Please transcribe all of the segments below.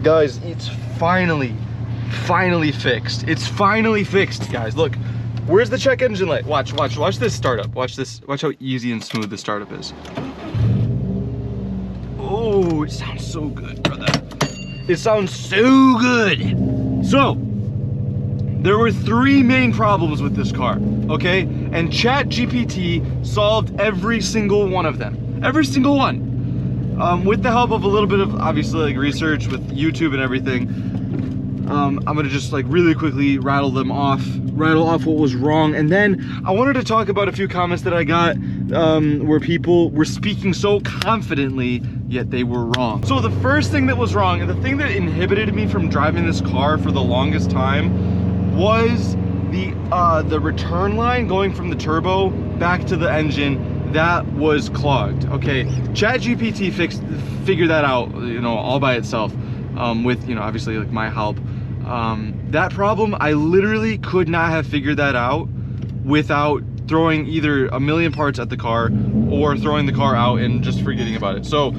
Guys, it's finally fixed. It's finally fixed, guys. Look, where's the check engine light? Watch this startup. Watch this. Watch how easy and smooth the startup is. Oh, it sounds so good, brother. It sounds so good. So, there were 3 main problems with this car, okay? And GPT solved every single one of them. Every single one. With the help of a little bit of, obviously, like research with YouTube and everything, I'm gonna just like really quickly rattle off what was wrong. And then I wanted to talk about a few comments that I got where people were speaking so confidently, yet they were wrong. So the first thing that was wrong, and the thing that inhibited me from driving this car for the longest time, was the return line going from the turbo back to the engine. That was clogged. Okay, ChatGPT figured that out, you know, all by itself, with, you know, obviously like my help. That problem, I literally could not have figured that out without throwing either a million parts at the car or throwing the car out and just forgetting about it. So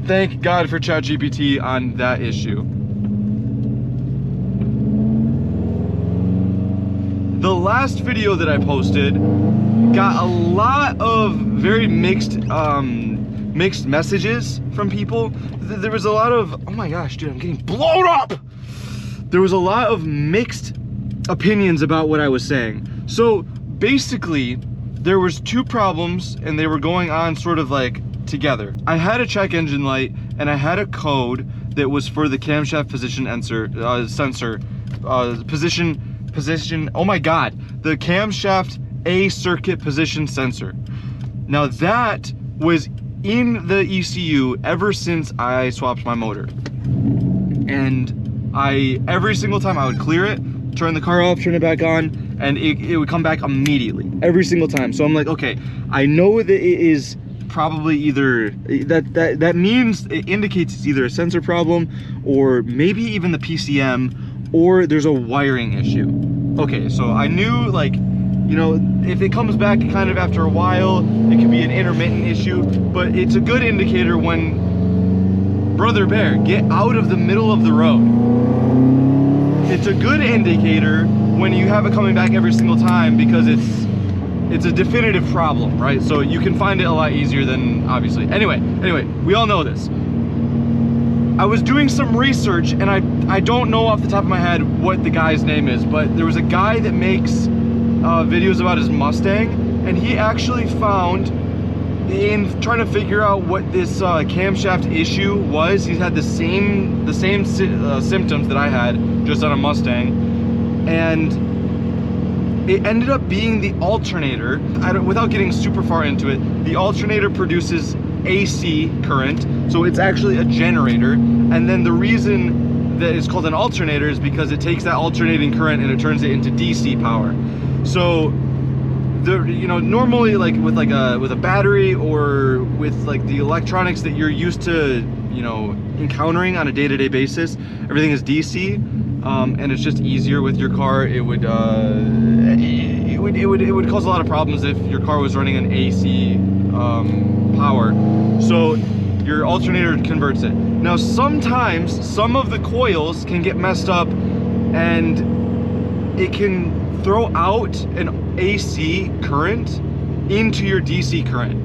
thank God for ChatGPT on that issue. The last video that I posted got a lot of very mixed messages from people. There was a lot of, oh my gosh, dude, I'm getting blown up. There was a lot of mixed opinions about what I was saying. So basically, there was 2 problems and they were going on sort of like together. I had a check engine light and I had a code that was for the camshaft position sensor, position, oh my God, the camshaft A circuit position sensor. Now that was in the ECU ever since I swapped my motor. And every single time I would clear it, turn the car off, turn it back on, and it would come back immediately, every single time. So I'm like, okay, I know that it is probably either, that means it indicates it's either a sensor problem or maybe even the PCM, or there's a wiring issue. Okay, so I knew, like, you know, if it comes back kind of after a while, it could be an intermittent issue, but it's a good indicator when, brother bear, get out of the middle of the road. It's a good indicator when you have it coming back every single time, because it's a definitive problem, right? So you can find it a lot easier than, obviously. Anyway, we all know this. I was doing some research, and I don't know off the top of my head what the guy's name is, but there was a guy that makes videos about his Mustang, and he actually found, in trying to figure out what this camshaft issue was, he had the same symptoms that I had, just on a Mustang, and it ended up being the alternator. Without getting super far into it, the alternator produces AC current, so it's actually a generator, and then the reason that it's called an alternator is because it takes that alternating current and it turns it into DC power. So you know, normally, like with a battery or with like the electronics that you're used to, you know, encountering on a day-to-day basis, everything is DC, and it's just easier with your car. It would cause a lot of problems if your car was running an AC power. So your alternator converts it. Now sometimes some of the coils can get messed up and it can throw out an AC current into your DC current,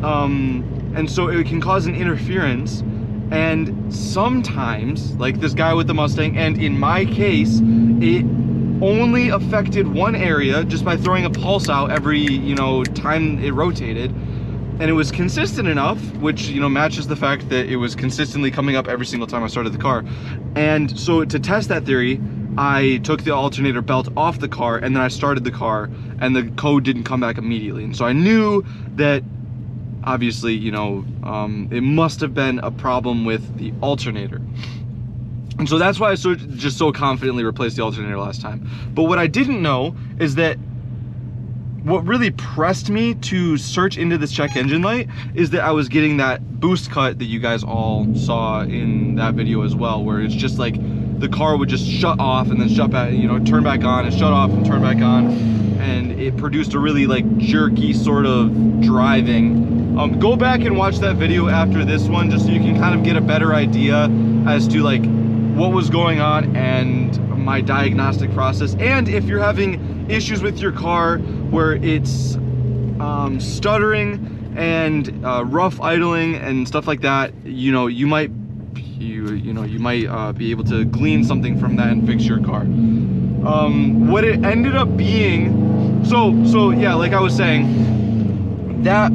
and so it can cause an interference. And sometimes, like this guy with the Mustang, and in my case, it only affected one area just by throwing a pulse out every, you know, time it rotated, and it was consistent enough, which, you know, matches the fact that it was consistently coming up every single time I started the car. And so to test that theory, I took the alternator belt off the car and then I started the car, and the code didn't come back immediately. And so I knew that, obviously, you know, it must have been a problem with the alternator. And so that's why I just so confidently replaced the alternator last time. But what I didn't know is that what really pressed me to search into this check engine light is that I was getting that boost cut that you guys all saw in that video as well, where it's just like the car would just shut off and then shut back, you know, turn back on and shut off and turn back on, and it produced a really like jerky sort of driving. Go back and watch that video after this one, just so you can kind of get a better idea as to like what was going on and my diagnostic process. And if you're having issues with your car where it's stuttering and rough idling and stuff like that, you know, you might be able to glean something from that and fix your car. What it ended up being, so yeah, like I was saying, that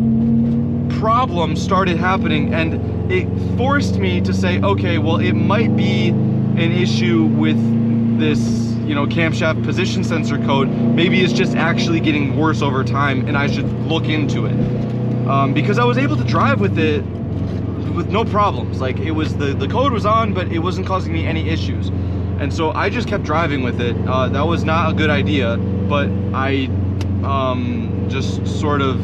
problem started happening and it forced me to say, okay, well, it might be an issue with this, you know, camshaft position sensor code. Maybe it's just actually getting worse over time and I should look into it. Because I was able to drive with it with no problems. Like, it was, the code was on, but it wasn't causing me any issues. And so I just kept driving with it. That was not a good idea, but I just sort of,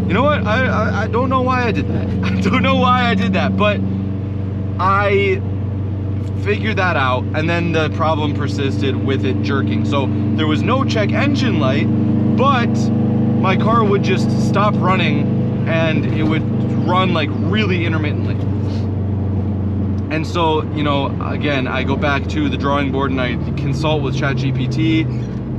you know what, I don't know why I did that. I don't know why I did that, but I figured that out, and then the problem persisted with it jerking. So there was no check engine light, but my car would just stop running and it would run like really intermittently. And so, you know, again, I go back to the drawing board and I consult with ChatGPT,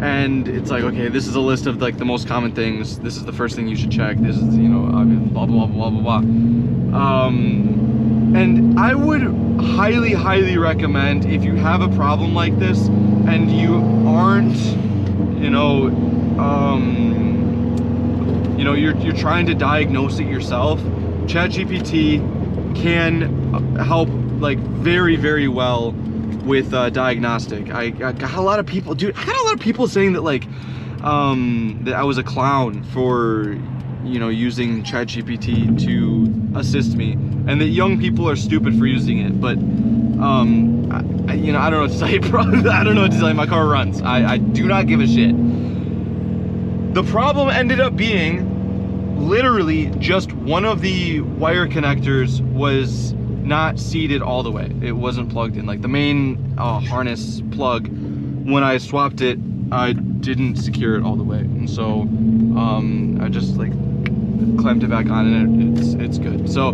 and it's like, okay, this is a list of like the most common things. This is the first thing you should check. This is, you know, blah, blah, blah, blah, blah. And I would highly, highly recommend, if you have a problem like this and you aren't, you're trying to diagnose it yourself, ChatGPT can help like very, very well with diagnostic. I got a lot of people, dude, I got a lot of people saying that like that I was a clown for, you know, using ChatGPT to assist me, and that young people are stupid for using it. But I don't know what to tell you, bro. I don't know what to tell you. My car runs. I do not give a shit. The problem ended up being literally just one of the wire connectors was not seated all the way. It wasn't plugged in. Like the main harness plug, when I swapped it, I didn't secure it all the way, and so I just like clamped it back on, and it's good. So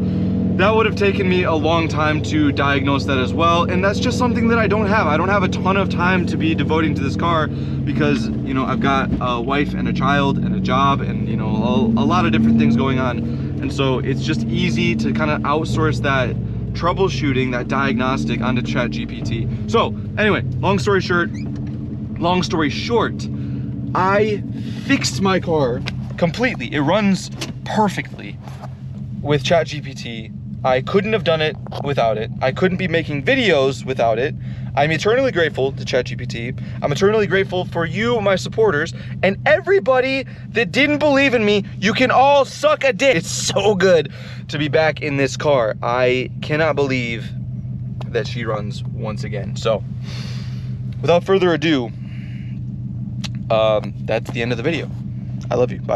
that would have taken me a long time to diagnose that as well, and that's just something that I don't have. I don't have a ton of time to be devoting to this car because, you know, I've got a wife and a child and a job and, you know, a lot of different things going on, and so it's just easy to kind of outsource that troubleshooting, that diagnostic, onto ChatGPT. So anyway, long story short, I fixed my car completely. It runs perfectly with ChatGPT. I couldn't have done it without it. I couldn't be making videos without it. I'm eternally grateful to ChatGPT. I'm eternally grateful for you, my supporters, and everybody that didn't believe in me. You can all suck a dick. It's so good to be back in this car. I cannot believe that she runs once again. So, without further ado, that's the end of the video. I love you. Bye.